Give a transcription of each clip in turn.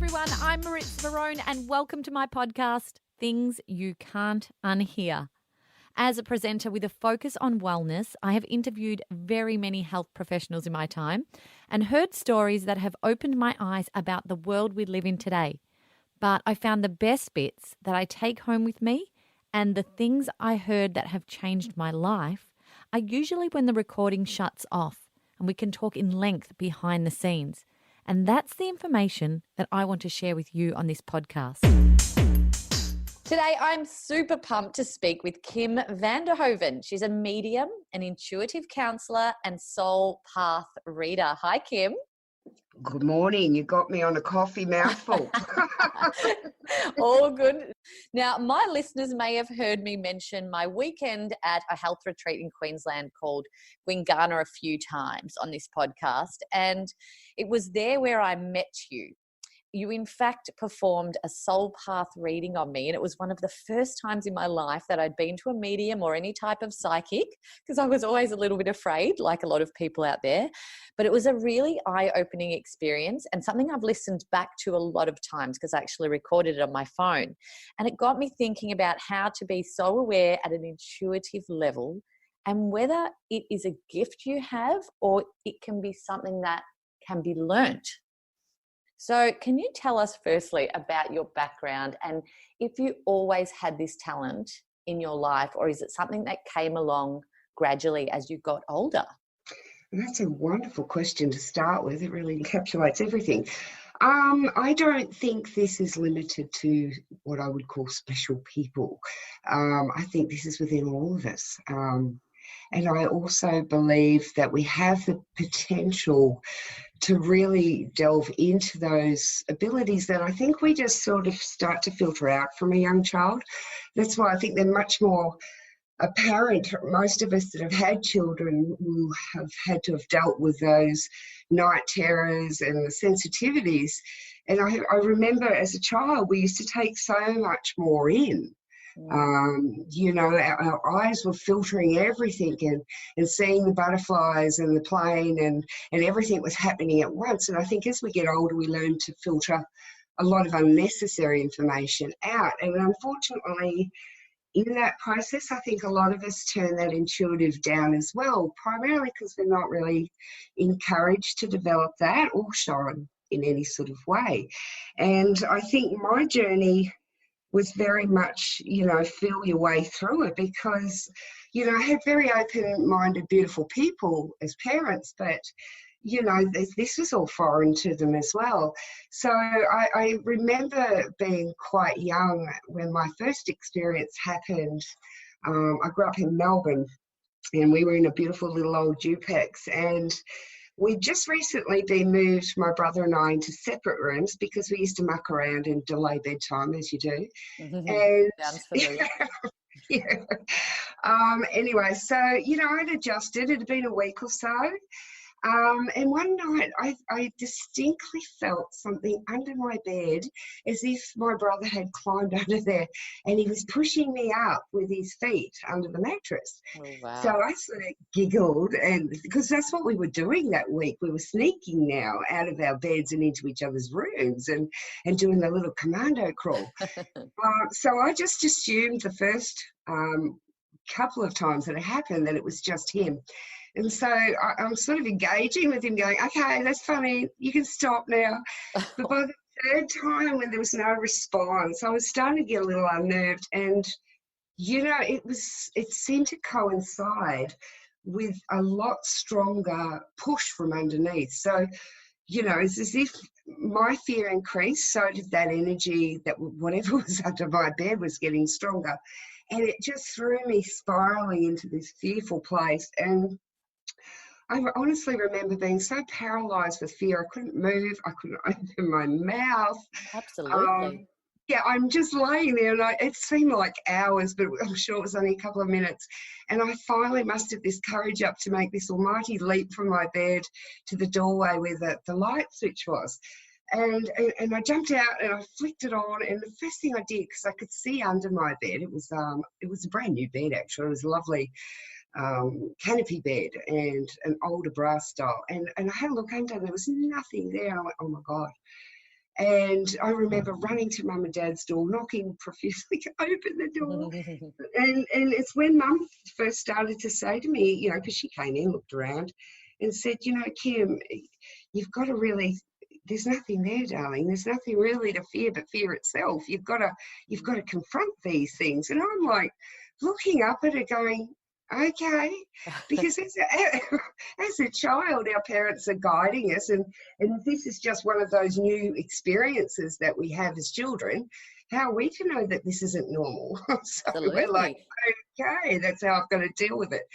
everyone. I'm Maritza Barone and welcome to my podcast, Things You Can't Unhear. As a presenter with a focus on wellness, I have interviewed very many health professionals in my time and heard stories that have opened my eyes about the world we live in today. But I found the best bits that I take home with me and the things I heard that have changed my life are usually when the recording shuts off and we can talk in length behind the scenes. And that's the information that I want to share with you on this podcast. Today, I'm super pumped to speak with Kim Vanderhoeven. She's a medium, an intuitive counsellor, and soul path reader. Hi, Kim. Good morning. You got me on a coffee mouthful. All good. Now, my listeners may have heard me mention my weekend at a health retreat in Queensland called Gwingana a few times on this podcast. And it was there where I met you. You, in fact, performed a soul path reading on me. And it was one of the first times in my life that I'd been to a medium or any type of psychic, because I was always a little bit afraid, like a lot of people out there. But it was a really eye-opening experience and something I've listened back to a lot of times because I actually recorded it on my phone. And it got me thinking about how to be so aware at an intuitive level and whether it is a gift you have or it can be something that can be learnt. So can you tell us firstly about your background and if you always had this talent in your life, or is it something that came along gradually as you got older? That's a wonderful question to start with. It really encapsulates everything. I don't think this is limited to what I would call special people. I think this is within all of us. And I also believe that we have the potential to really delve into those abilities that I think we just sort of start to filter out from a young child. That's why I think they're much more apparent. Most of us that have had children will have had to have dealt with those night terrors and the sensitivities. And I remember as a child, we used to take so much more in. Our eyes were filtering everything and seeing the butterflies and the plane and everything was happening at once. And I think as we get older, we learn to filter a lot of unnecessary information out. And unfortunately, in that process, I think a lot of us turn that intuitive down as well, primarily because we're not really encouraged to develop that or shown in any sort of way. And I think my journey was very much, feel your way through it because, I had very open-minded, beautiful people as parents, but, this was all foreign to them as well. So I remember being quite young when my first experience happened. I grew up in Melbourne and we were in a beautiful little old duplex, and we'd just recently been moved, my brother and I, into separate rooms because we used to muck around and delay bedtime, as you do. And sounds familiar. Anyway, so, I'd adjusted. It had been a week or so. And one night I distinctly felt something under my bed as if my brother had climbed under there and he was pushing me up with his feet under the mattress. Oh, wow. So I sort of giggled, and because that's what we were doing that week. We were sneaking now out of our beds and into each other's rooms and doing the little commando crawl. So I just assumed the first couple of times that it happened that it was just him. And so I'm sort of engaging with him going, okay, that's funny, you can stop now. But by the third time when there was no response, I was starting to get a little unnerved. And, it seemed to coincide with a lot stronger push from underneath. So, it's as if my fear increased, so did that energy that whatever was under my bed was getting stronger. And it just threw me spiraling into this fearful place. And I honestly remember being so paralysed with fear. I couldn't move. I couldn't open my mouth. Absolutely. I'm just laying there, and it seemed like hours, but I'm sure it was only a couple of minutes. And I finally mustered this courage up to make this almighty leap from my bed to the doorway where the light switch was. And I jumped out and I flicked it on, and the first thing I did, because I could see under my bed, it was a brand new bed actually. It was a lovely canopy bed and an older brass style. And I had a look under and there was nothing there. And I went, oh my God. And I remember running to Mum and Dad's door, knocking profusely to open the door. And it's when Mum first started to say to me, you know, because she came in, looked around and said, you know, Kim, you've got to really, there's nothing there, darling. There's nothing really to fear but fear itself. You've got to confront these things. And I'm like looking up at her going, okay, because as a child, our parents are guiding us, and this is just one of those new experiences that we have as children. How are we to know that this isn't normal? So Absolutely. we're like, okay, that's how I've got to deal with it.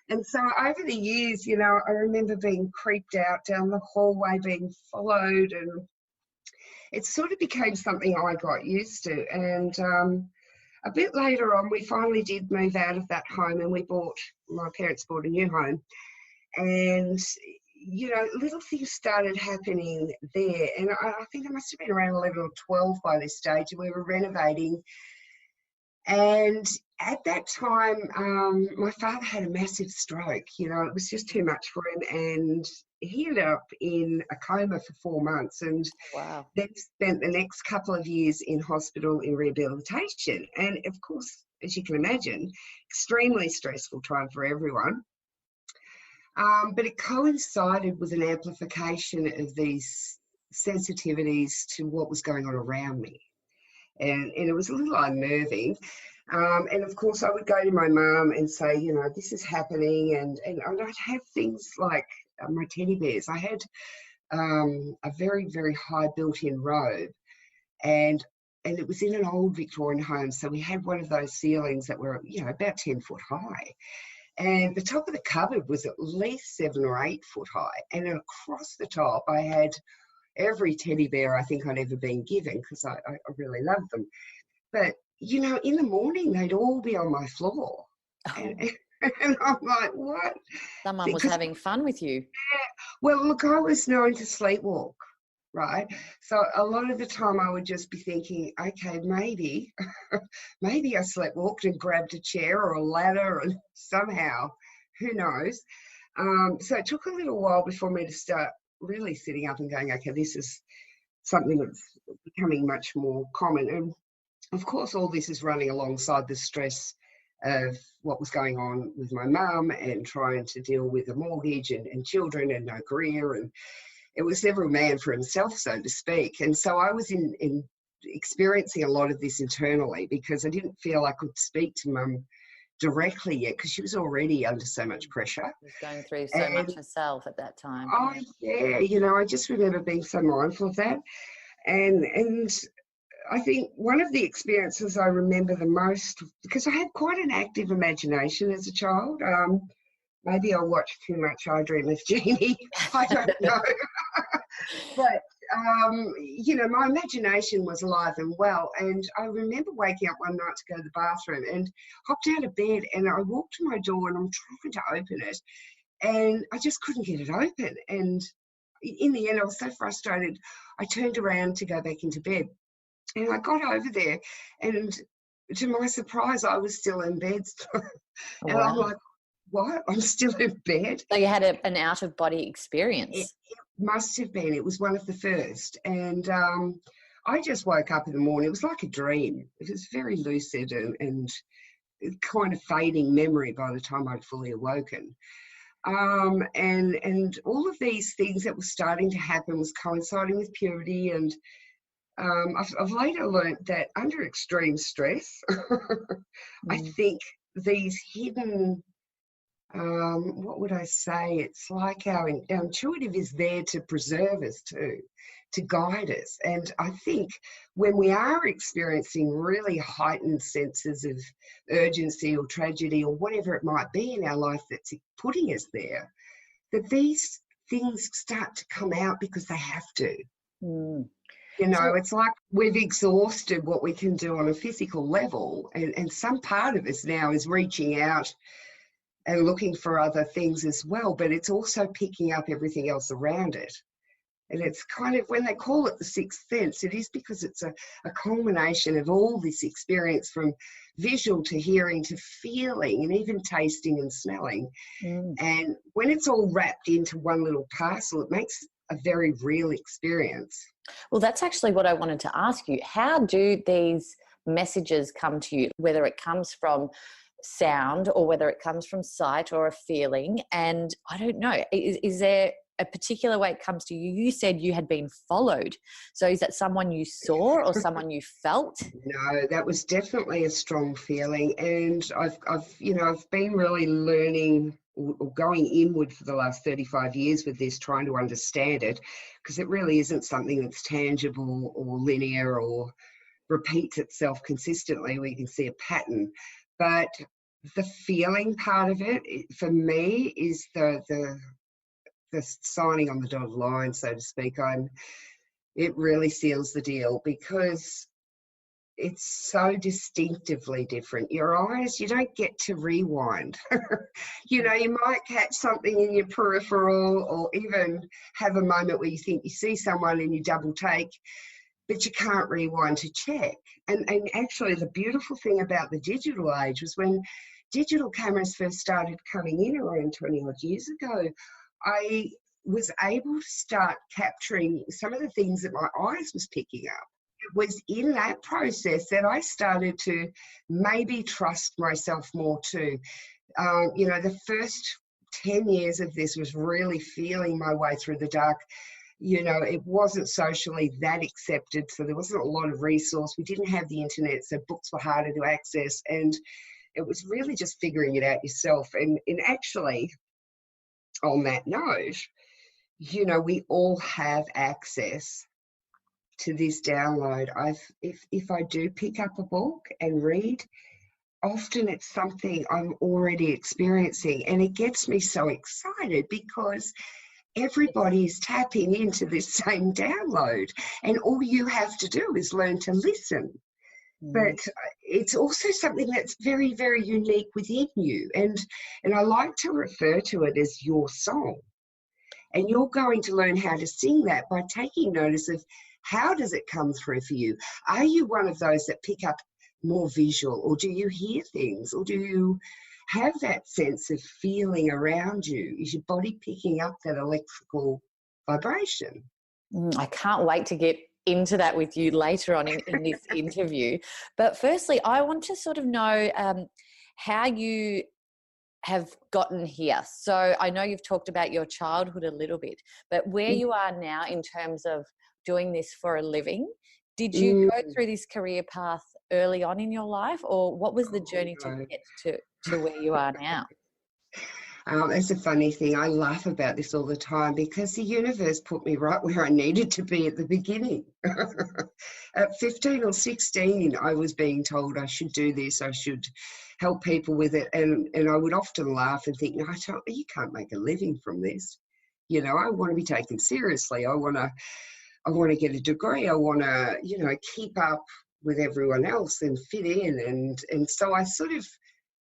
And so over the years, you know, I remember being creeped out down the hallway, being followed, and it sort of became something I got used to. And a bit later on, we finally did move out of that home, and my parents bought a new home. And, you know, little things started happening there. And I think I must have been around 11 or 12 by this stage, and we were renovating. And at that time, my father had a massive stroke. You know, it was just too much for him. And he ended up in a coma for 4 months, and wow. then spent the next couple of years in hospital in rehabilitation. And of course, as you can imagine, extremely stressful time for everyone. But it coincided with an amplification of these sensitivities to what was going on around me. And it was a little unnerving. And of course, I would go to my mum and say, you know, this is happening. And I'd have things like my teddy bears. I had a very, very high built-in robe. And it was in an old Victorian home. So we had one of those ceilings that were, you know, about 10 foot high. And the top of the cupboard was at least 7 or 8 foot high. And then across the top, I had every teddy bear I think I'd ever been given, because I really loved them. But, you know, in the morning, they'd all be on my floor. Oh. And I'm like, what? Someone was having fun with you. Yeah. Well, look, I was known to sleepwalk, right? So a lot of the time I would just be thinking, okay, maybe I sleepwalked and grabbed a chair or a ladder, and somehow, who knows? So it took a little while before me to start really sitting up and going, okay, this is something that's becoming much more common. And of course, all this is running alongside the stress of what was going on with my mum and trying to deal with a mortgage and children and no career. And it was every man for himself, so to speak. And so I was in experiencing a lot of this internally, because I didn't feel I could speak to mum directly yet, because she was already under so much pressure. She was going through so much herself at that time. Oh, yeah. You know, I just remember being so mindful of that. And I think one of the experiences I remember the most, because I had quite an active imagination as a child. Maybe I watched too much I Dream of Jeannie. I don't know. But, you know, my imagination was alive and well. And I remember waking up one night to go to the bathroom and hopped out of bed, and I walked to my door and I'm trying to open it, and I just couldn't get it open. And in the end, I was so frustrated, I turned around to go back into bed. And I got over there, and to my surprise, I was still in bed. And I'm like, what? I'm still in bed? So you had an out-of-body experience. It must have been. It was one of the first. And I just woke up in the morning. It was like a dream. It was very lucid and kind of fading memory by the time I'd fully awoken. And all of these things that were starting to happen was coinciding with puberty. And I've later learned that under extreme stress, I think these hidden, what would I say? It's like our intuitive is there to preserve us too, to guide us. And I think when we are experiencing really heightened senses of urgency or tragedy or whatever it might be in our life that's putting us there, that these things start to come out because they have to. You know, it's like we've exhausted what we can do on a physical level, and some part of us now is reaching out and looking for other things as well, but it's also picking up everything else around it. And it's kind of, when they call it the sixth sense, it is because it's a culmination of all this experience, from visual to hearing to feeling and even tasting and smelling. And when it's all wrapped into one little parcel, it makes a very real experience. Well, that's actually what I wanted to ask you. How do these messages come to you, whether it comes from sound or whether it comes from sight or a feeling? And I don't know, is there a particular way it comes to you? You said you had been followed. So is that someone you saw or someone you felt? No, that was definitely a strong feeling, and I've been really learning or going inward for the last 35 years with this, trying to understand it, because it really isn't something that's tangible or linear or repeats itself consistently. We can see a pattern, but the feeling part of it, for me, is the signing on the dotted line, so to speak. It really seals the deal, because it's so distinctively different. Your eyes, you don't get to rewind. You might catch something in your peripheral, or even have a moment where you think you see someone and you double take, but you can't rewind to check. And actually, the beautiful thing about the digital age was when digital cameras first started coming in around 20 odd years ago, I was able to start capturing some of the things that my eyes was picking up. It was in that process that I started to maybe trust myself more too. The first 10 years of this was really feeling my way through the dark. It wasn't socially that accepted, so there wasn't a lot of resource. We didn't have the internet, so books were harder to access, and it was really just figuring it out yourself. And actually, on that note, we all have access to this download. If I do pick up a book and read, often it's something I'm already experiencing, and it gets me so excited because everybody is tapping into this same download, and all you have to do is learn to listen. But it's also something that's very, very unique within you, and I like to refer to it as your song. And you're going to learn how to sing that by taking notice of how does it come through for you. Are you one of those that pick up more visual, or do you hear things, or do you have that sense of feeling around you? Is your body picking up that electrical vibration? I can't wait to get into that with you later on in this interview. But firstly, I want to sort of know how you have gotten here. So I know you've talked about your childhood a little bit, but where you are now in terms of doing this for a living, did you go through this career path early on in your life, or what was the journey to get to where you are now? It's a funny thing. I laugh about this all the time because the universe put me right where I needed to be at the beginning. At 15 or 16, I was being told I should do this, I should help people with it. And I would often laugh and think, no, you can't make a living from this. I want to be taken seriously. I want to get a degree. I want to, keep up with everyone else and fit in. And so I sort of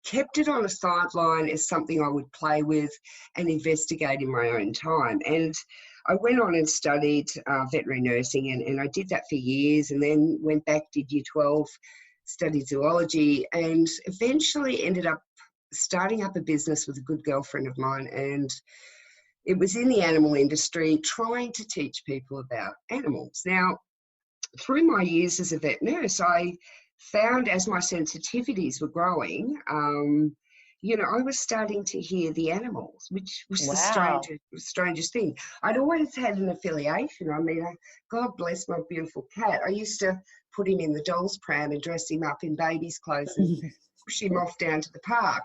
kept it on a sideline as something I would play with and investigate in my own time. And I went on and studied veterinary nursing, and I did that for years, and then went back, did year 12, studied zoology, and eventually ended up starting up a business with a good girlfriend of mine. And it was in the animal industry, trying to teach people about animals. Now, through my years as a vet nurse, I found as my sensitivities were growing, I was starting to hear the animals, which was the strangest thing. I'd always had an affiliation. I mean, God bless my beautiful cat. I used to put him in the doll's pram and dress him up in baby's clothes and push him off down to the park.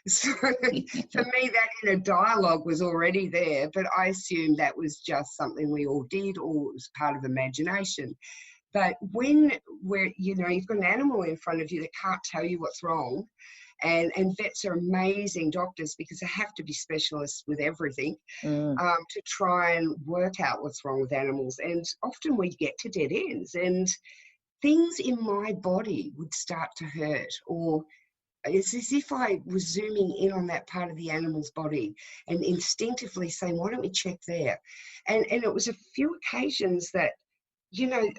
So for me, that inner dialogue was already there, but I assumed that was just something we all did, or it was part of imagination. But when you've got an animal in front of you that can't tell you what's wrong, and vets are amazing doctors because they have to be specialists with everything to try and work out what's wrong with animals. And often we get to dead ends, and things in my body would start to hurt, or it's as if I was zooming in on that part of the animal's body and instinctively saying, why don't we check there? And it was a few occasions that,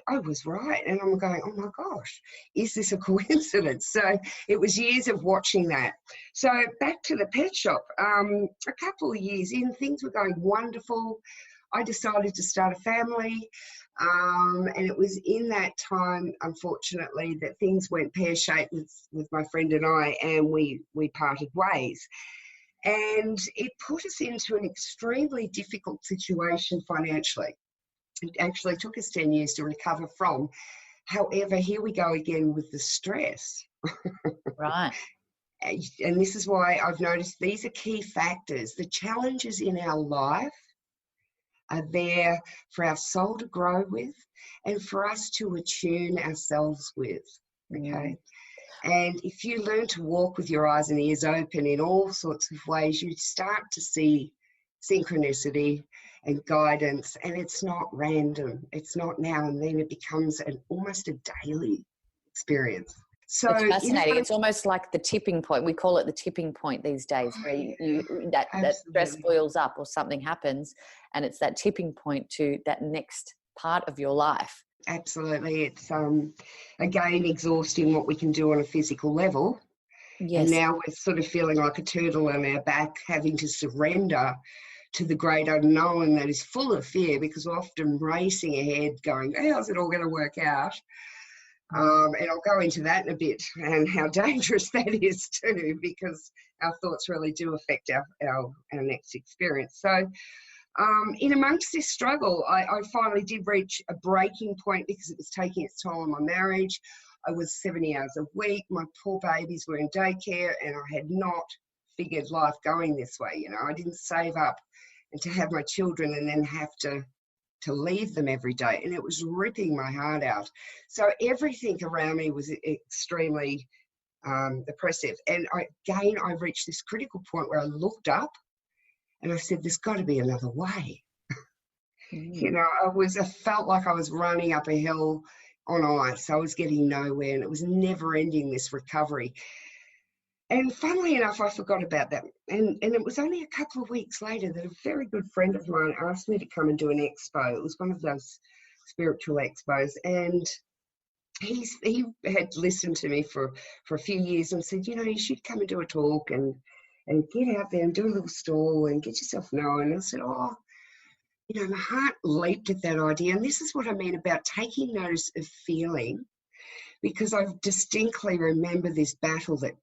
I was right. And I'm going, oh my gosh, is this a coincidence? So it was years of watching that. So back to the pet shop, a couple of years in, things were going wonderful. I decided to start a family. And it was in that time, unfortunately, that things went pear-shaped with my friend and I, and we parted ways. And it put us into an extremely difficult situation financially. It actually took us 10 years to recover from. However, here we go again with the stress. Right. And this is why I've noticed these are key factors. The challenges in our life are there for our soul to grow with and for us to attune ourselves with, okay? And if you learn to walk with your eyes and ears open in all sorts of ways, you start to see synchronicity and guidance, and it's not random. It's not now and then. It becomes almost a daily experience. So it's fascinating. It's almost like the tipping point. We call it the tipping point these days, where that stress boils up or something happens, and it's that tipping point to that next part of your life. Absolutely. It's again exhausting what we can do on a physical level. Yes. And now we're sort of feeling like a turtle on our back, having to surrender to the great unknown that is full of fear, because we're often racing ahead going, how's it all going to work out? And I'll go into that in a bit, and how dangerous that is too, because our thoughts really do affect our next experience. So in amongst this struggle, I finally did reach a breaking point because it was taking its toll on my marriage. I was 70 hours a week. My poor babies were in daycare, and I had not figured life going this way. You know, I didn't save up and to have my children and then have to leave them every day, and it was ripping my heart out. So everything around me was extremely oppressive. And I reached this critical point where I looked up and I said, there's got to be another way. You know, I felt like I was running up a hill on ice. I was getting nowhere, and it was never ending, this recovery. And funnily enough, I forgot about that. And it was only a couple of weeks later that a very good friend of mine asked me to come and do an expo. It was one of those spiritual expos. And he had listened to me for a few years and said, you know, you should come and do a talk and get out there and do a little stall and get yourself known. And I said, oh, you know, my heart leaped at that idea. And this is what I mean about taking notice of feeling, because I distinctly remember this battle that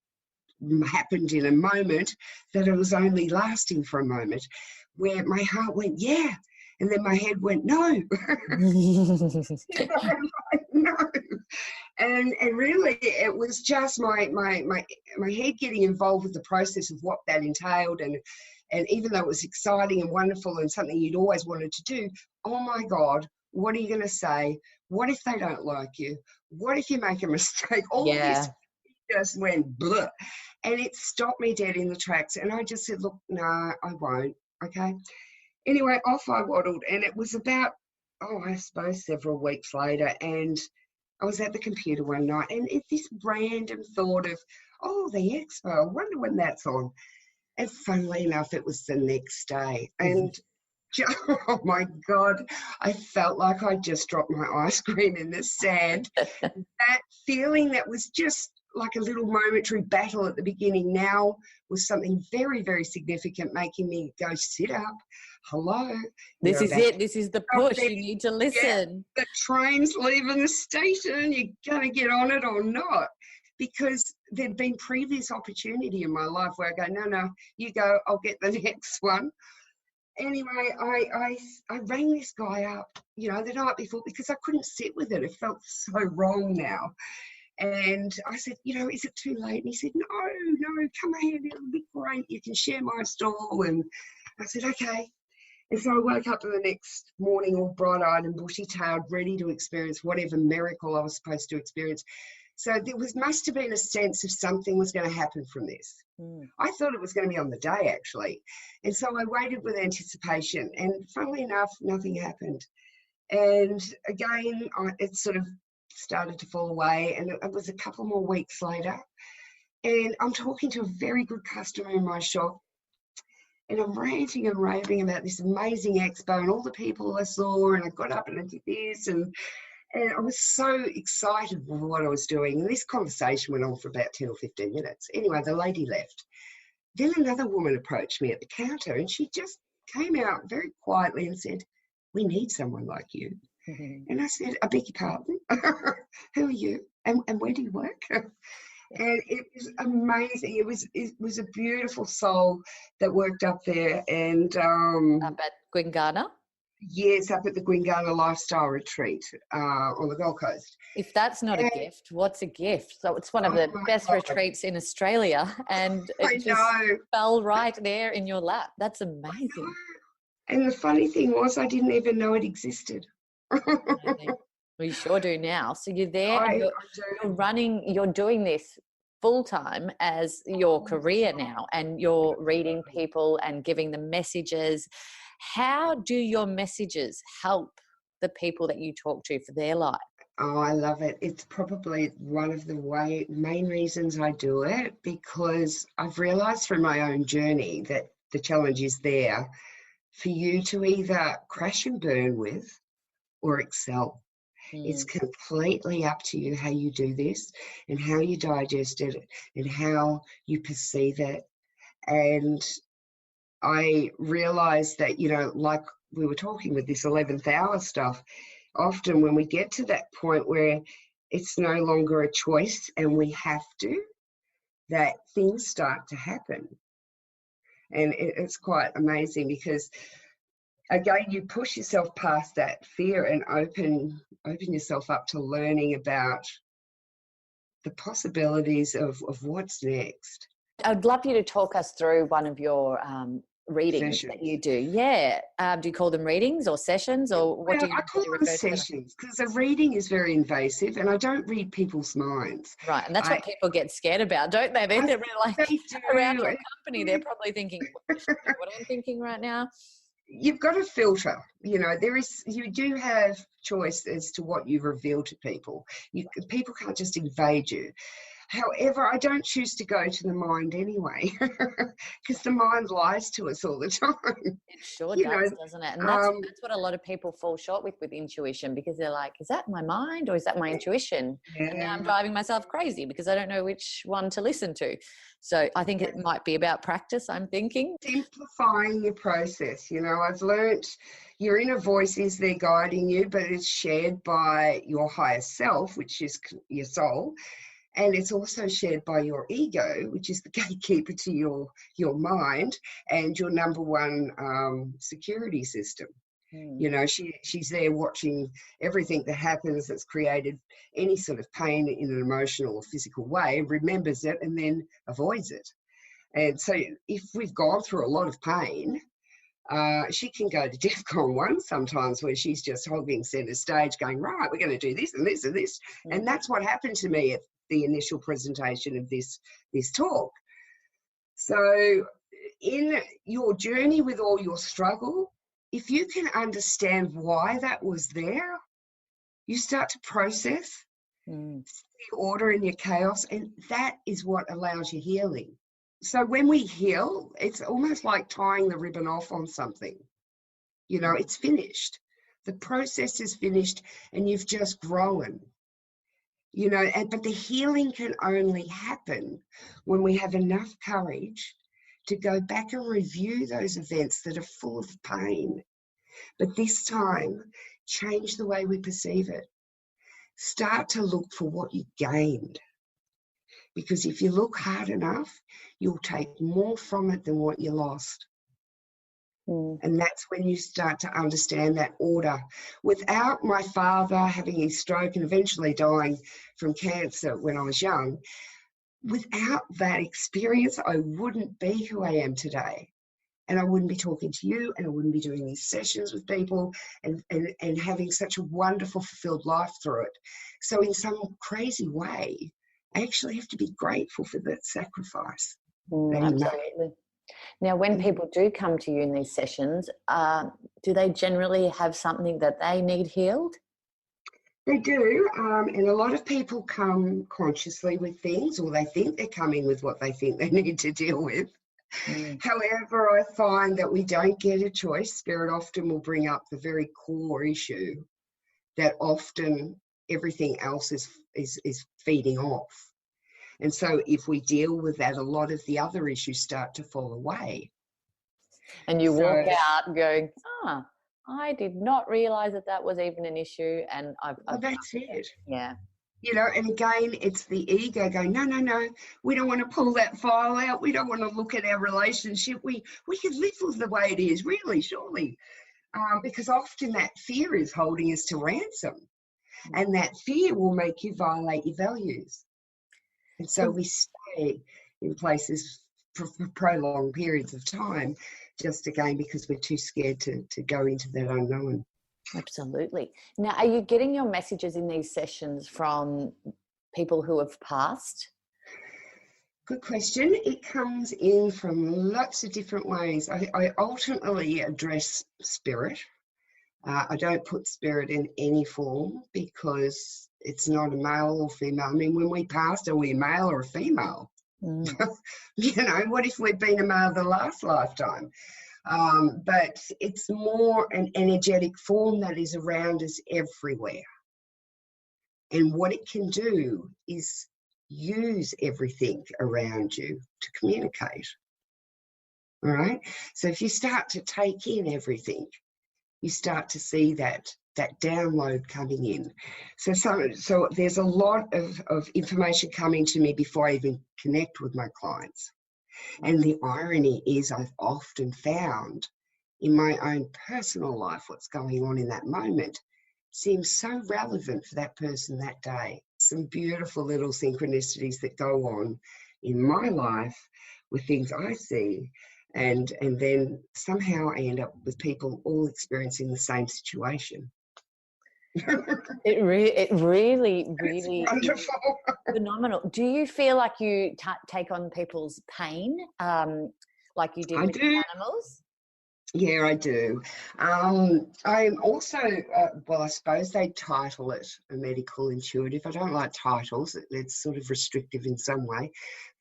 happened in a moment, that it was only lasting for a moment, where my heart went, yeah, and then my head went, no. No. And really it was just my head getting involved with the process of what that entailed, and even though it was exciting and wonderful and something you'd always wanted to do, oh my God, what are you going to say? What if they don't like you? What if you make a mistake? All this just went blah. And it stopped me dead in the tracks. And I just said, look, no, I won't. Okay. Anyway, off I waddled. And it was about, I suppose several weeks later. And I was at the computer one night, and this random thought of, the expo, I wonder when that's on. And funnily enough, it was the next day. And oh my God, I felt like I just dropped my ice cream in the sand. That feeling that was just like a little momentary battle at the beginning now was something very, very significant, making me go, sit up. Hello. This is it. This is the push. You need to listen. Yeah, the train's leaving the station. You're going to get on it or not. Because there'd been previous opportunity in my life where I go, no, you go, I'll get the next one. Anyway, I rang this guy up, you know, the night before, because I couldn't sit with it. It felt so wrong now. And I said, you know, is it too late? And he said, no, come ahead. It'll be great. You can share my stall. And I said, okay. And so I woke up the next morning all bright-eyed and bushy-tailed, ready to experience whatever miracle I was supposed to experience. So there must have been a sense of something was going to happen from this. I thought it was going to be on the day, actually. And so I waited with anticipation. And funnily enough, nothing happened. And again, it sort of started to fall away. And it was a couple more weeks later. And I'm talking to a very good customer in my shop. And I'm ranting and raving about this amazing expo and all the people I saw. And I got up and I did this. And I was so excited with what I was doing. And this conversation went on for about 10 or 15 minutes. Anyway, the lady left. Then another woman approached me at the counter, and she just came out very quietly and said, we need someone like you. Mhm. And I said, I beg your pardon, who are you? And where do you work? And it was amazing. It was a beautiful soul that worked up there. And Up at Gwingana? yes, up at the Gwingana Lifestyle Retreat on the Gold Coast. If that's not a gift, what's a gift? So it's one of the best retreats in Australia, and I it just know. fell right there in your lap. That's amazing. And the funny thing was, I didn't even know it existed. Amazing. Well, you sure do now. So you're there and I you're doing this full time as your career now, and you're reading people and giving them messages. How do your messages help the people that you talk to for their life? Oh, I love it. It's probably one of the main reasons I do it, because I've realised through my own journey that the challenge is there for you to either crash and burn with or excel. It's completely up to you how you do this and how you digest it and how you perceive it. And I realised that, like we were talking with this 11th hour stuff, often when we get to that point where it's no longer a choice and we have to, that things start to happen. And it's quite amazing because, again, you push yourself past that fear and open yourself up to learning about the possibilities of what's next. I'd love you to talk us through one of your readings Sessions. that you do. Yeah. Do you call them readings or sessions, or what do you I call them sessions, because a reading is very invasive and I don't read people's minds. Right. And that's what people get scared about, don't they? They're really like, they do. around your company, they're probably thinking, what I'm thinking right now. You've got to filter. You do have choice as to what you reveal to people. People can't just invade you. However, I don't choose to go to the mind anyway, because the mind lies to us all the time. It sure does, doesn't it? And that's what a lot of people fall short with intuition, because they're like, is that my mind or is that my intuition? Yeah. And now I'm driving myself crazy because I don't know which one to listen to. So I think it might be about practice, I'm thinking. Simplifying your process. I've learnt your inner voice is there guiding you, but it's shared by your higher self, which is your soul. And it's also shared by your ego, which is the gatekeeper to your mind and your number one security system. She's there watching everything that happens that's created any sort of pain in an emotional or physical way, and remembers it and then avoids it. And so if we've gone through a lot of pain, she can go to DEFCON 1 sometimes, where she's just hogging centre stage going, right, we're going to do this and this and this. And that's what happened to me at the initial presentation of this talk. So in your journey with all your struggle, if you can understand why that was there, you start to process the order in your chaos, and that is what allows you healing. So when we heal, it's almost like tying the ribbon off on something. It's finished. The process is finished and you've just grown. But the healing can only happen when we have enough courage to go back and review those events that are full of pain. But this time, change the way we perceive it. Start to look for what you gained. Because if you look hard enough, you'll take more from it than what you lost. And that's when you start to understand that order. Without my father having his stroke and eventually dying from cancer when I was young, without that experience, I wouldn't be who I am today. And I wouldn't be talking to you, and I wouldn't be doing these sessions with people and having such a wonderful, fulfilled life through it. So in some crazy way, I actually have to be grateful for that sacrifice that he made. Now, when people do come to you in these sessions, do they generally have something that they need healed? They do, and a lot of people come consciously with things, or they think they're coming with what they think they need to deal with. However, I find that we don't get a choice. Spirit often will bring up the very core issue that often everything else is feeding off. And so if we deal with that, a lot of the other issues start to fall away. And you walk out going, I did not realize that that was even an issue. And Well, that's it. yeah. You know, and again, it's the ego going, no, no, no, we don't want to pull that file out. We don't want to look at our relationship. We could live with the way it is, really, surely. Because often that fear is holding us to ransom. And that fear will make you violate your values. And so we stay in places for prolonged periods of time, just again because we're too scared to go into that unknown. Absolutely. Now, are you getting your messages in these sessions from people who have passed? Good question. It comes in from lots of different ways. I ultimately address spirit. I don't put spirit in any form because it's not a male or female. I mean, when we passed, are we a male or a female? Mm. You know, what if we'd been a male the last lifetime? But it's more an energetic form that is around us everywhere. And what it can do is use everything around you to communicate. All right? So if you start to take in everything, you start to see that download coming in. So there's a lot of information coming to me before I even connect with my clients. And the irony is I've often found in my own personal life what's going on in that moment seems so relevant for that person that day. Some beautiful little synchronicities that go on in my life with things I see. And then somehow I end up with people all experiencing the same situation. It really Wonderful. phenomenal. Do you feel like you take on people's pain like you did with the animals? Yeah, I do. I'm also, well, I suppose they title it a medical intuitive. I don't like titles. It's sort of restrictive in some way.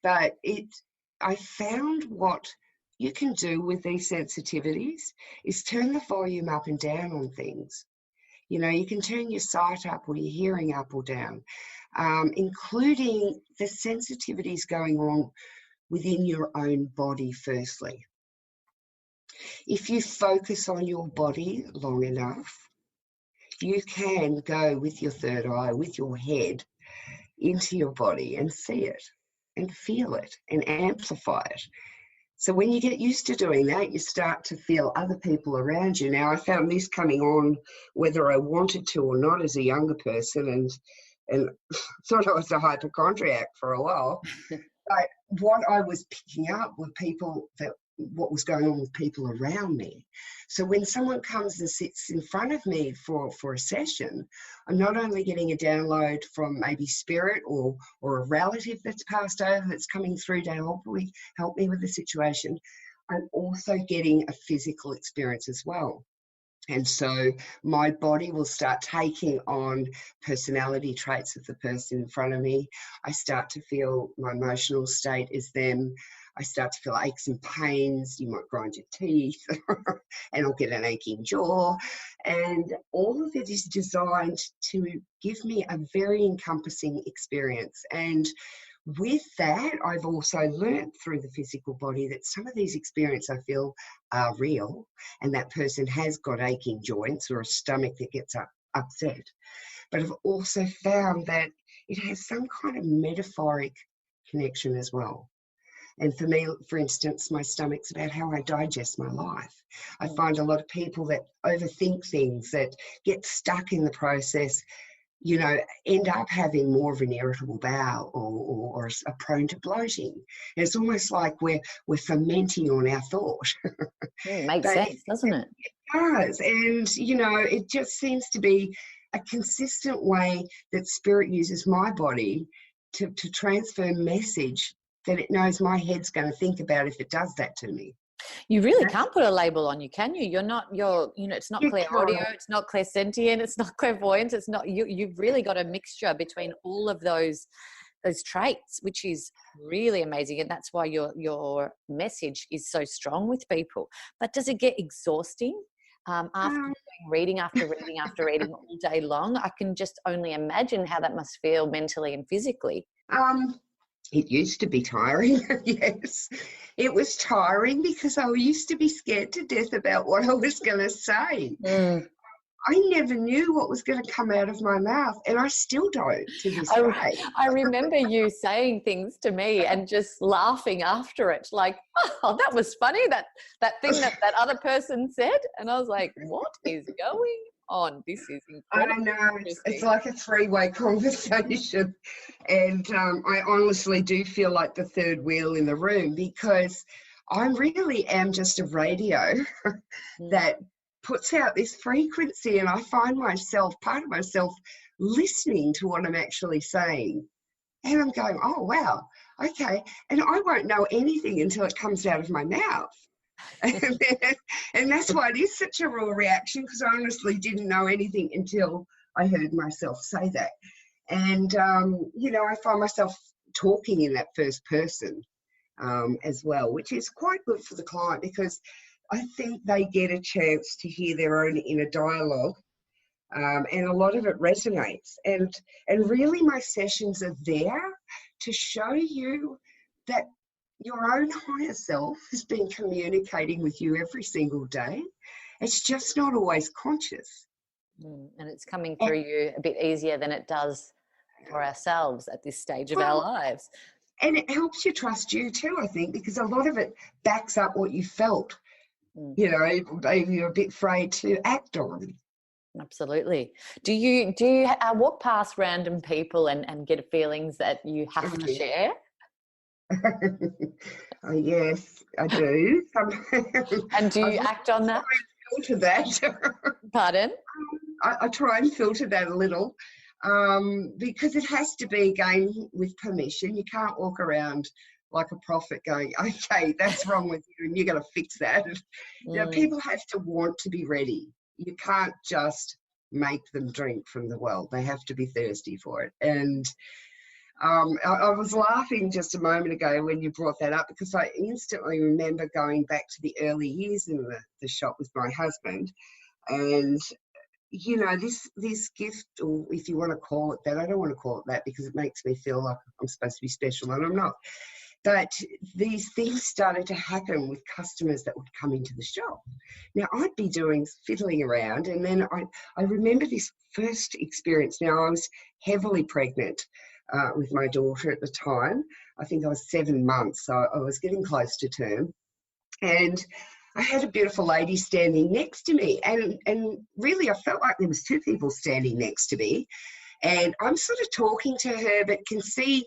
But I found what you can do with these sensitivities is turn the volume up and down on things. You know, you can turn your sight up or your hearing up or down, including the sensitivities going on within your own body firstly. If you focus on your body long enough, you can go with your third eye, with your head, into your body and see it and feel it and amplify it. So when you get used to doing that, you start to feel other people around you. Now, I found this coming on whether I wanted to or not as a younger person, and thought I was a hypochondriac for a while. But what I was picking up were what was going on with people around me. So when someone comes and sits in front of me for a session, I'm not only getting a download from maybe spirit or a relative that's passed over that's coming through to help me with the situation, I'm also getting a physical experience as well. And so my body will start taking on personality traits of the person in front of me. I start to feel my emotional state is them. I start to feel aches and pains. You might grind your teeth and I'll get an aching jaw. And all of it is designed to give me a very encompassing experience. And with that, I've also learnt through the physical body that some of these experiences I feel are real, and that person has got aching joints or a stomach that gets upset. But I've also found that it has some kind of metaphoric connection as well. And for me, for instance, my stomach's about how I digest my life. I find a lot of people that overthink things, that get stuck in the process, you know, end up having more of an irritable bowel or are prone to bloating. And it's almost like we're fermenting on our thought. Makes sense, doesn't it? It does. And, you know, it just seems to be a consistent way that spirit uses my body to transfer message that it knows my head's going to think about if it does that to me. You really can't put a label on you, can you? It's not clairaudio, it's not clairsentient, it's not clairvoyance, it's not, you've really got a mixture between all of those traits, which is really amazing. And that's why your message is so strong with people. But does it get exhausting after doing reading after reading after reading all day long? I can just only imagine how that must feel mentally and physically. It used to be tiring, yes. It was tiring because I used to be scared to death about what I was going to say. Mm. I never knew what was going to come out of my mouth, and I still don't to this day. I remember you saying things to me and just laughing after it, like, oh, that was funny, that thing that other person said. And I was like, what is going on? This is incredible. I know, it's like a three-way conversation. And I honestly do feel like the third wheel in the room, because I really am just a radio that puts out this frequency, and I find myself, part of myself, listening to what I'm actually saying. And I'm going, oh, wow, okay. And I won't know anything until it comes out of my mouth. And that's why it is such a raw reaction, because I honestly didn't know anything until I heard myself say that. And, I find myself talking in that first person as well, which is quite good for the client, because I think they get a chance to hear their own inner dialogue, and a lot of it resonates. And really my sessions are there to show you that your own higher self has been communicating with you every single day. It's just not always conscious. And it's coming through you a bit easier than it does for ourselves at this stage of our lives. And it helps you trust you too, I think, because a lot of it backs up what you felt. Maybe you're a bit afraid to act on. Absolutely. Do you walk past random people and get feelings that you have to share? Oh, yes, I do. And do you act on that? I filter that. Pardon? I try and filter that a little, because it has to be, again, with permission. You can't walk around like a prophet going, okay, that's wrong with you and you're going to fix that. People have to want to be ready. You can't just make them drink from the well. They have to be thirsty for it. And I was laughing just a moment ago when you brought that up, because I instantly remember going back to the early years in the shop with my husband. And, this gift, or if you want to call it that, I don't want to call it that because it makes me feel like I'm supposed to be special, and I'm not. But these things started to happen with customers that would come into the shop. Now, I'd be fiddling around, and then I remember this first experience. Now, I was heavily pregnant with my daughter at the time. I think I was 7 months, so I was getting close to term. And I had a beautiful lady standing next to me, and really I felt like there was two people standing next to me. And I'm sort of talking to her, but can see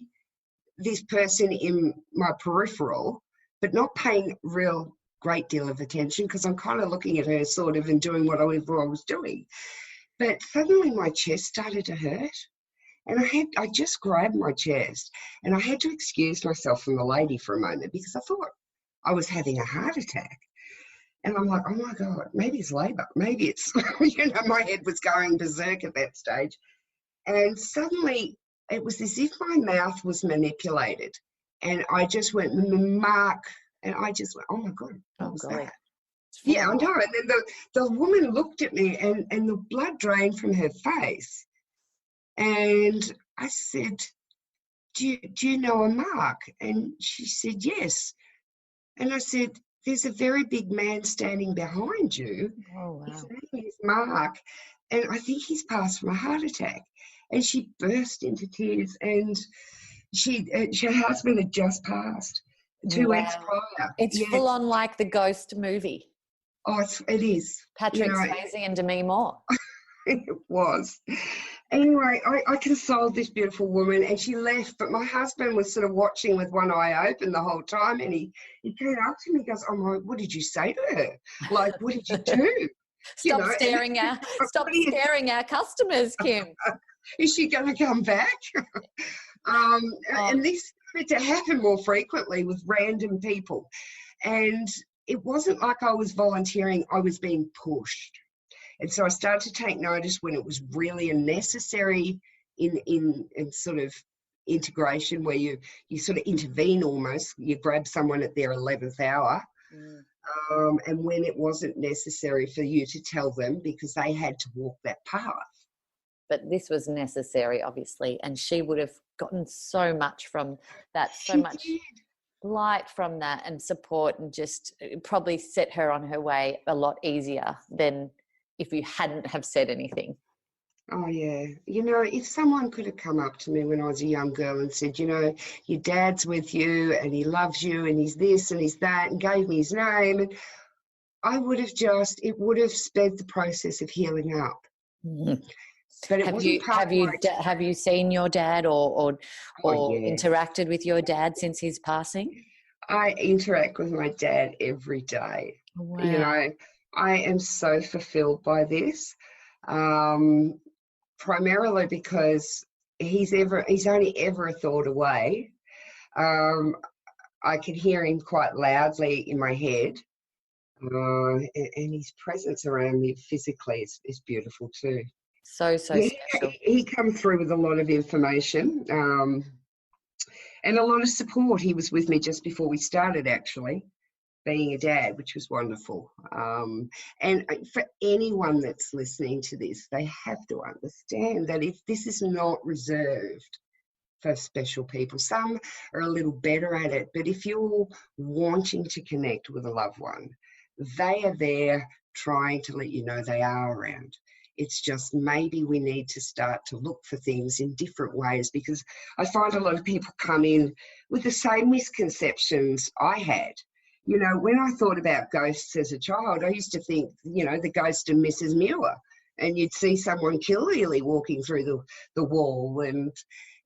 this person in my peripheral, but not paying real great deal of attention, because I'm kind of looking at her sort of and doing whatever I was doing. But suddenly my chest started to hurt, and I just grabbed my chest, and I had to excuse myself from the lady for a moment, because I thought I was having a heart attack. And I'm like, oh my God, maybe it's labour. Maybe it's, my head was going berserk at that stage. And suddenly it was as if my mouth was manipulated, and I just went, Mark, and I just went, oh my God, what was that? Yeah, I know. And then the woman looked at me, and the blood drained from her face. And I said, do you know a Mark? And she said, yes. And I said, there's a very big man standing behind you. Oh, wow. His name is Mark, and I think he's passed from a heart attack. And she burst into tears, and her husband had just passed 2 weeks prior. It's full on like the Ghost movie. Oh, it is. Patrick Swayze and Demi Moore. It was. Anyway, I consoled this beautiful woman, and she left, but my husband was sort of watching with one eye open the whole time, and he came up to me and goes, oh my, what did you say to her? Like, what did you do? Stop staring our customers, Kim. Is she going to come back? And this started to happen more frequently with random people. And it wasn't like I was volunteering, I was being pushed. And so I started to take notice when it was really a necessary in sort of integration, where you sort of intervene almost, you grab someone at their 11th hour. And when it wasn't necessary for you to tell them, because they had to walk that path. but this was necessary, obviously, and she would have gotten so much from that, so She much did. light from that and support, and just probably set her on her way a lot easier than if you hadn't have said anything. Oh, yeah. You know, if someone could have come up to me when I was a young girl and said, you know, your dad's with you and he loves you and he's this and he's that, and gave me his name, and I would have just, it would have sped the process of healing up. Mhm. But it Have wasn't you part have of you my, have you seen your dad oh, or yeah. interacted with your dad since his passing? I interact with my dad every day. You Wow. know, I am so fulfilled by this, um, primarily because he's only ever a thought away. Um, I can hear him quite loudly in my head, and his presence around me physically is beautiful too. So Yeah, special. he comes through with a lot of information, and a lot of support. He was with me just before we started, actually, being a dad, which was wonderful. And for anyone that's listening to this, they have to understand that if this is not reserved for special people, some are a little better at it, but if you're wanting to connect with a loved one, they are there trying to let you know they are around. It's just maybe we need to start to look for things in different ways, because I find a lot of people come in with the same misconceptions I had. You know, when I thought about ghosts as a child, I used to think, you know, the ghost of Mrs. Muir, and you'd see someone killily walking through the wall, and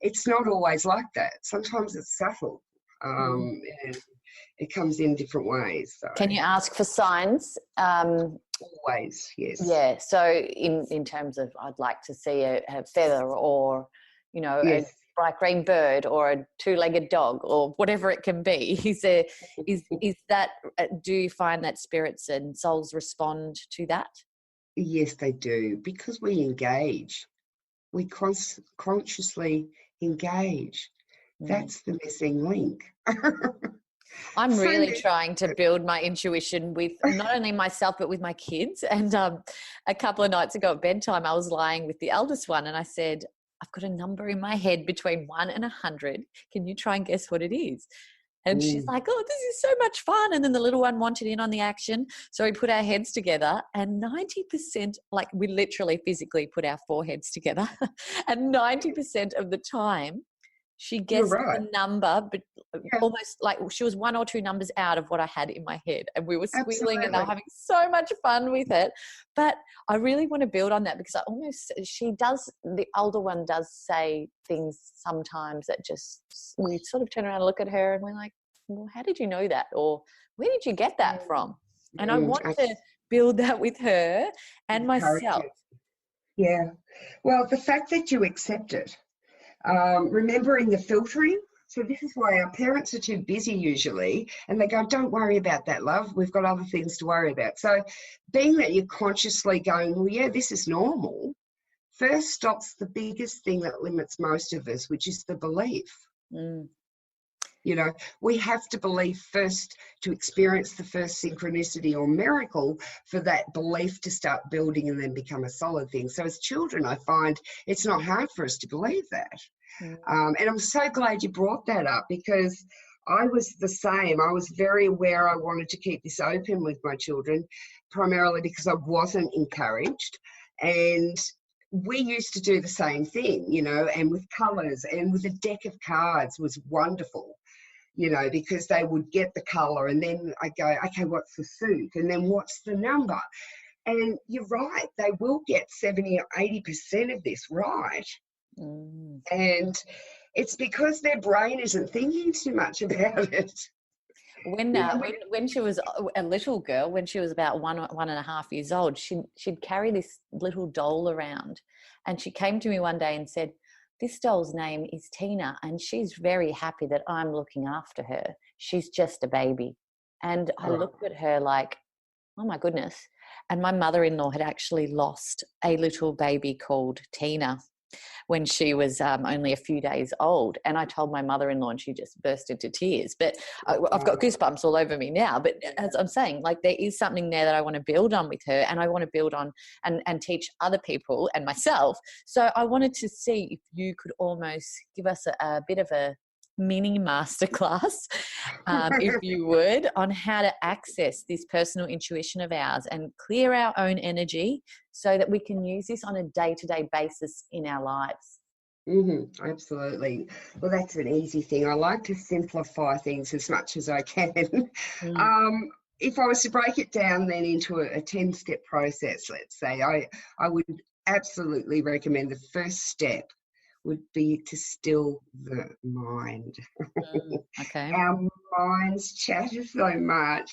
it's not always like that. Sometimes it's subtle, and it comes in different ways. So Can you ask for signs? always, yes, Yeah. So in terms of, I'd like to see a feather, or a yes. bright green bird, or a two-legged dog, or whatever it can be. Is that? Do you find that spirits and souls respond to that? Yes, they do, because we engage. We consciously engage. Mm. That's the missing link. I'm So, really trying to build my intuition with not only myself, but with my kids. And a couple of nights ago at bedtime, I was lying with the eldest one and I said, I've got a number in my head between 1 and 100. Can you try and guess what it is? And she's like, oh, this is so much fun. And then the little one wanted in on the action. So we put our heads together, and 90%, like we literally physically put our foreheads together, and 90% of the time, she you're guessed right. the number, but Yeah, almost like she was 1 or 2 numbers out of what I had in my head. And we were squealing and they were absolutely. having so much fun with it. But I really want to build on that, because the older one does say things sometimes that just, we sort of turn around and look at her and we're like, well, how did you know that? Or where did you get that from? And I want to build that with her and Encourage myself. it. Yeah. Well, the fact that you accept it, remembering the filtering. So this is why our parents are too busy usually, and they go, don't worry about that, love. We've got other things to worry about. So being that you're consciously going, well, yeah, this is normal, first stops the biggest thing that limits most of us, which is the belief. Mm. You know, we have to believe first to experience the first synchronicity or miracle for that belief to start building and then become a solid thing. So as children, I find it's not hard for us to believe that. Mm. And I'm so glad you brought that up, because I was the same. I was very aware I wanted to keep this open with my children, primarily because I wasn't encouraged. And we used to do the same thing, you know, and with colours and with a deck of cards was wonderful, you know, because they would get the colour and then I go, okay, what's the suit? And then what's the number? And you're right, they will get 70 or 80% of this right. Mm. And it's because their brain isn't thinking too much about it. When You know, when she was a little girl, when she was about 1.5 years old, she'd carry this little doll around, and she came to me one day and said, "This doll's name is Tina, and she's very happy that I'm looking after her. She's just a baby." And I oh, looked at her like, "Oh my goodness!" And my mother-in-law had actually lost a little baby called Tina when she was only a few days old. And I told my mother-in-law and she just burst into tears. But I've got goosebumps all over me now. But as I'm saying, like, there is something there that I want to build on with her, and I want to build on and teach other people and myself. So I wanted to see if you could almost give us a bit of a mini masterclass, if you would, on how to access this personal intuition of ours and clear our own energy so that we can use this on a day-to-day basis in our lives. Absolutely. Well, that's an easy thing. I like to simplify things as much as I can. If I was to break it down then into a 10-step process, let's say, I would absolutely recommend the first step would be to still the mind. Okay. Our minds chatter so much,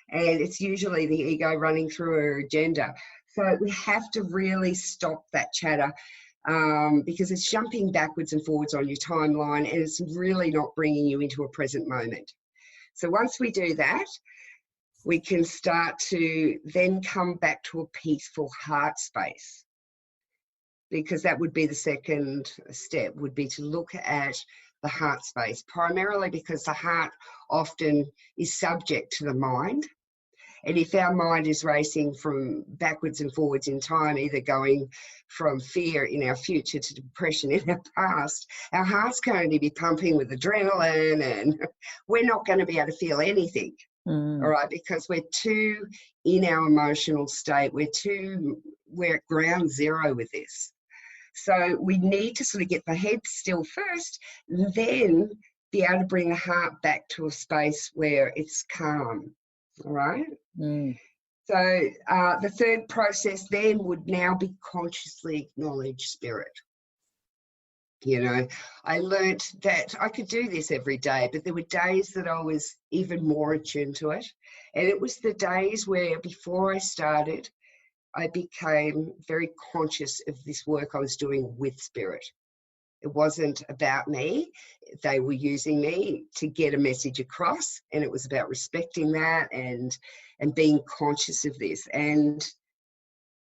and it's usually the ego running through our agenda. So we have to really stop that chatter, because it's jumping backwards and forwards on your timeline, and it's really not bringing you into a present moment. So once we do that, we can start to then come back to a peaceful heart space, because that would be the second step, would be to look at the heart space, primarily because the heart often is subject to the mind. And if our mind is racing from backwards and forwards in time, either going from fear in our future to depression in our past, our heart's going to be pumping with adrenaline, and we're not going to be able to feel anything. All right, because we're too in our emotional state. We're at ground zero with this. So we need to sort of get the head still first, then be able to bring the heart back to a space where it's calm. All right. So the third process then would now be consciously acknowledge spirit. You know, I learnt that I could do this every day, but there were days that I was even more attuned to it. And it was the days where before I started, I became very conscious of this work I was doing with spirit. It wasn't about me. They were using me to get a message across, and it was about respecting that and being conscious of this and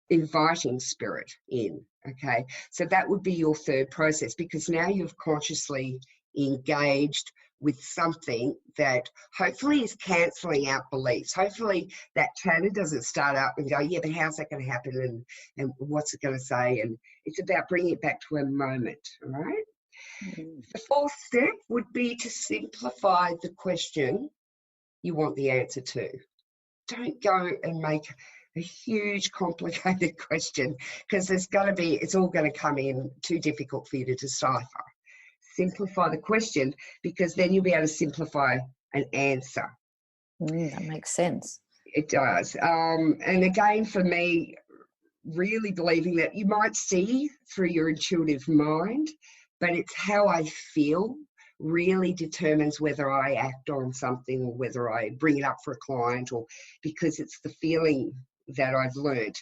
inviting spirit in. Okay, so that would be your third process, because now you've consciously engaged with something that hopefully is cancelling out beliefs. Hopefully that chatter doesn't start up and go, yeah, but how's that going to happen, and what's it going to say? And it's about bringing it back to a moment, all right? The fourth step would be to simplify the question you want the answer to. Don't go and make a huge complicated question, because it's all going to come in too difficult for you to decipher. Simplify the question, because then you'll be able to simplify an answer. That makes sense. It does. And again, for me, really believing that you might see through your intuitive mind, but it's how I feel really determines whether I act on something or whether I bring it up for a client, or because it's the feeling that I've learnt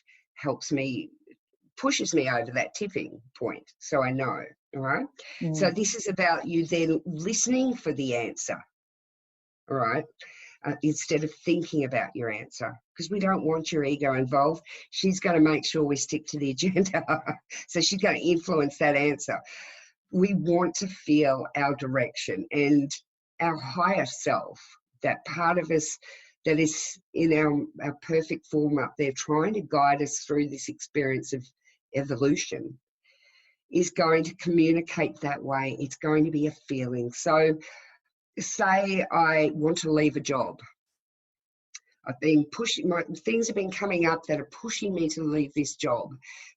pushes me over that tipping point. So I know, all right? So this is about you then listening for the answer, all right? Instead of thinking about your answer, because we don't want your ego involved. She's going to make sure we stick to the agenda. So she's going to influence that answer. We want to feel our direction, and our higher self, that part of us that is in our perfect form up there, trying to guide us through this experience of evolution, is going to communicate that way. It's going to be a feeling. So say I want to leave a job. I've been things have been coming up that are pushing me to leave this job,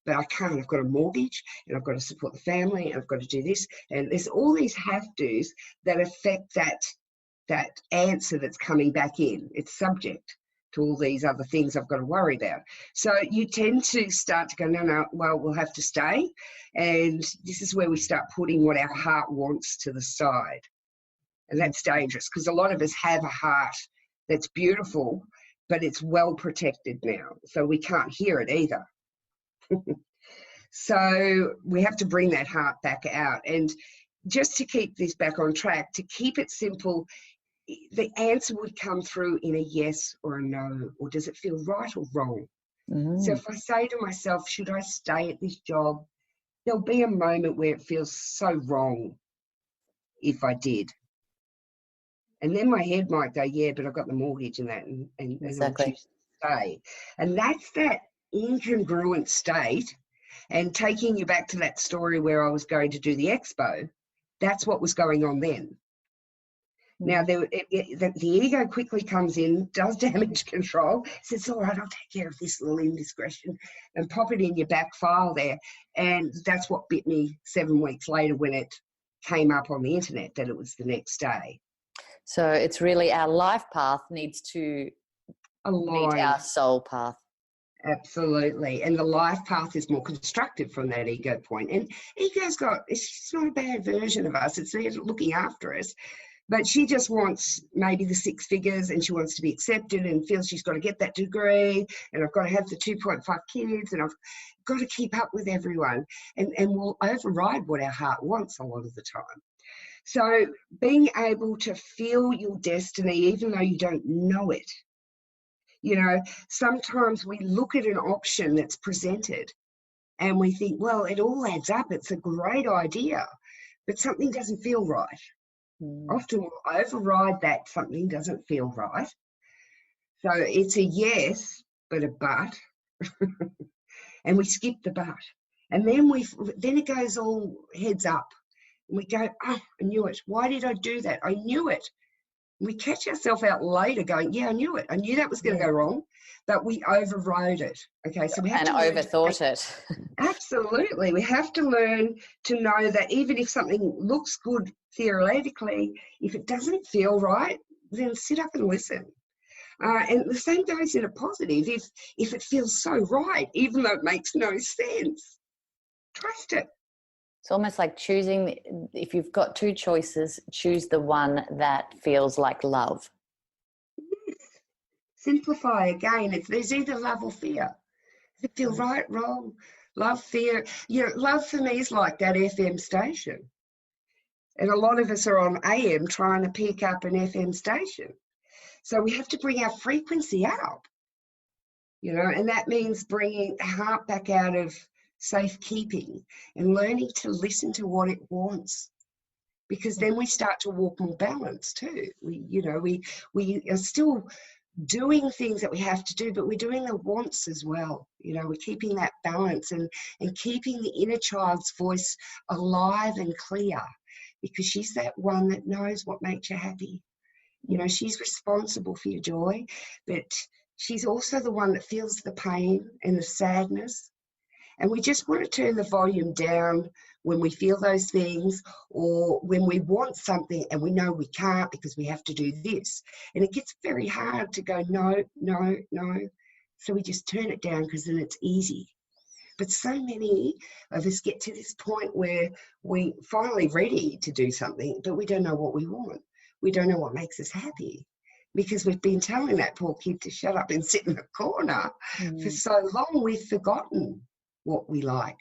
but I can't. I've got a mortgage, and I've got to support the family, and I've got to do this, and there's all these have-tos that affect that answer that's coming back in. It's subject to all these other things I've got to worry about. So you tend to start to go, no, well, we'll have to stay, and this is where we start putting what our heart wants to the side, and that's dangerous, because a lot of us have a heart that's beautiful, but it's well protected now, so we can't hear it either. So we have to bring that heart back out. And just to keep this back on track, to keep it simple, the answer would come through in a yes or a no, or does it feel right or wrong? So if I say to myself, should I stay at this job? there'll be a moment where it feels so wrong if I did. And then my head might go, yeah, but I've got the mortgage and that, and I'll Exactly. choose to stay. And that's that incongruent state. And taking you back to that story where I was going to do the expo, that's what was going on then. Now, the ego quickly comes in, does damage control, says, all right, I'll take care of this little indiscretion and pop it in your back file there. And that's what bit me 7 weeks later when it came up on the internet that it was the next day. So it's really our life path needs to meet our soul path. Absolutely. And the life path is more constructive from that ego point. And ego's it's not a bad version of us. It's there looking after us. But she just wants maybe the 6 figures, and she wants to be accepted and feels she's got to get that degree, and I've got to have the 2.5 kids, and I've got to keep up with everyone. And we'll override what our heart wants a lot of the time. So being able to feel your destiny, even though you don't know it. Sometimes we look at an option that's presented and we think, well, it all adds up. It's a great idea, but something doesn't feel right. Often we'll override that something doesn't feel right. So it's a yes, but a but. And we skip the but. And then it goes all heads up. And we go, oh, I knew it. Why did I do that? I knew it. We catch ourselves out later going, yeah, I knew it. I knew that was going to go wrong, but we overrode it. Okay, so we have to overthought it. Absolutely. We have to learn to know that even if something looks good theoretically, if it doesn't feel right, then sit up and listen. And the same goes in a positive. If it feels so right, even though it makes no sense, trust it. It's almost like choosing, if you've got 2 choices, choose the one that feels like love. Yes. Simplify again. There's either love or fear. Does it feel right, wrong? Love, fear. Love for me is like that FM station. And a lot of us are on AM trying to pick up an FM station. So we have to bring our frequency up, and that means bringing the heart back out of safekeeping and learning to listen to what it wants, because then we start to walk more balanced too. We are still doing things that we have to do, but we're doing the wants as well. We're keeping that balance and keeping the inner child's voice alive and clear, because she's that one that knows what makes you happy. She's responsible for your joy, but she's also the one that feels the pain and the sadness. And we just want to turn the volume down when we feel those things, or when we want something and we know we can't because we have to do this. And it gets very hard to go, no, no, no. So we just turn it down because then it's easy. But so many of us get to this point where we're finally ready to do something, but we don't know what we want. We don't know what makes us happy, because we've been telling that poor kid to shut up and sit in the corner for so long. We've forgotten what we like,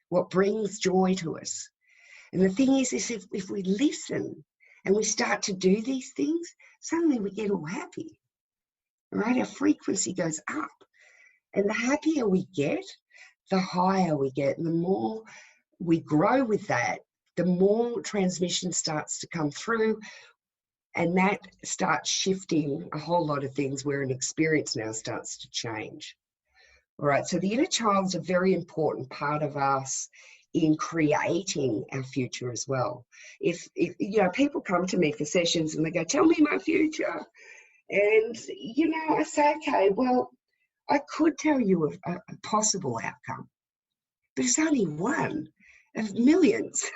what brings joy to us. And the thing is if we listen and we start to do these things, suddenly we get all happy, right? Our frequency goes up. And the happier we get, the higher we get. And the more we grow with that, the more transmission starts to come through. And that starts shifting a whole lot of things where an experience now starts to change. All right, so the inner child's a very important part of us in creating our future as well. If people come to me for sessions and they go, tell me my future. And, I say, okay, well, I could tell you a possible outcome, but it's only one of millions.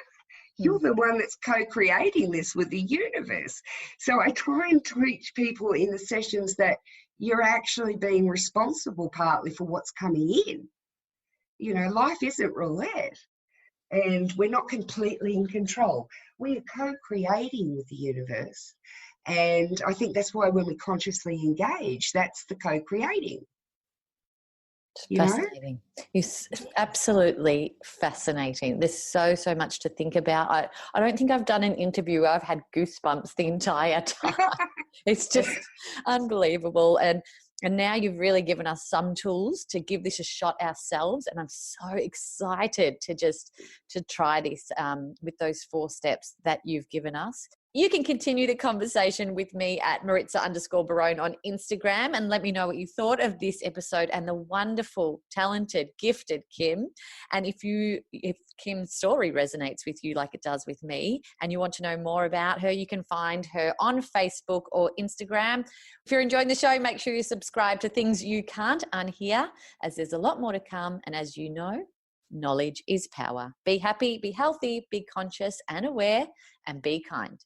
You're the one that's co-creating this with the universe. So I try and teach people in the sessions that you're actually being responsible partly for what's coming in. Life isn't roulette, and we're not completely in control. We are co-creating with the universe. And I think that's why when we consciously engage, that's the co-creating. Fascinating. It's absolutely fascinating. There's so much to think about. I don't think I've done an interview where I've had goosebumps the entire time. It's just unbelievable. And And now you've really given us some tools to give this a shot ourselves. And I'm so excited to try this with those 4 steps that you've given us. You can continue the conversation with me at Maritza_Barone on Instagram and let me know what you thought of this episode and the wonderful, talented, gifted Kim. And if Kim's story resonates with you like it does with me and you want to know more about her, you can find her on Facebook or Instagram. If you're enjoying the show, make sure you subscribe to Things You Can't Unhear, as there's a lot more to come. And as you know, knowledge is power. Be happy, be healthy, be conscious and aware, and be kind.